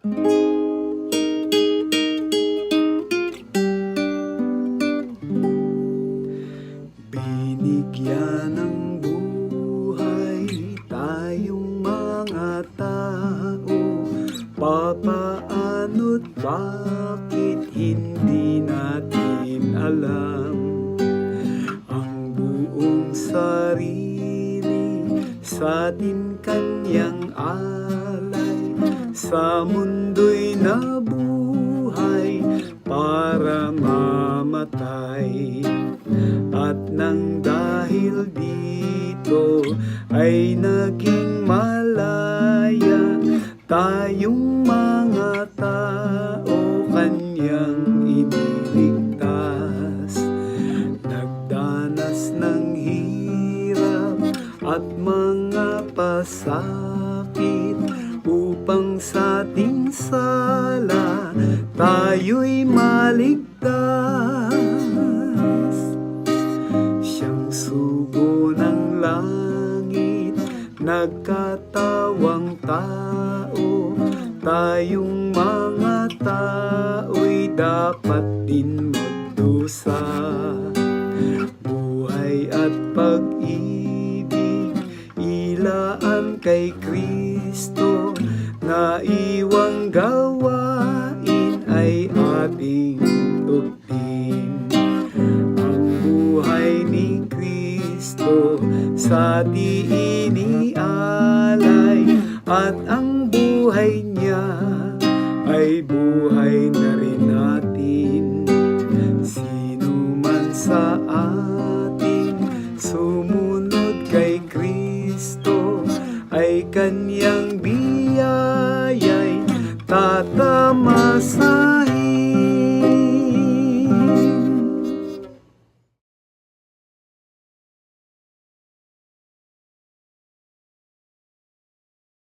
Binigyan ng buhay tayong mga tao, papaano't bakit hindi natin alam? Ang buong sarili sa atin kanyang alay, sa mundo'y nabuhay para mamatay. At nang dahil dito ay naging malaya tayong mga tao, kanyang iniligtas. Nagdanas ng hirap at mga pasakit upang sa ating sala tayo'y maligtas. Siyang sugo ng langit, nagkatawang tao, tayong mga tao'y dapat din magdusa. Buhay at pag-ibig ilaan kay Kristo, na iwang gawain ay ating tugtin. Ang buhay ni Kristo sa di inialay, at ang buhay niya ay buhay na rin natin. Sino man sa atin sumunod kay Kristo ay kanyang biyaya'y tatama sa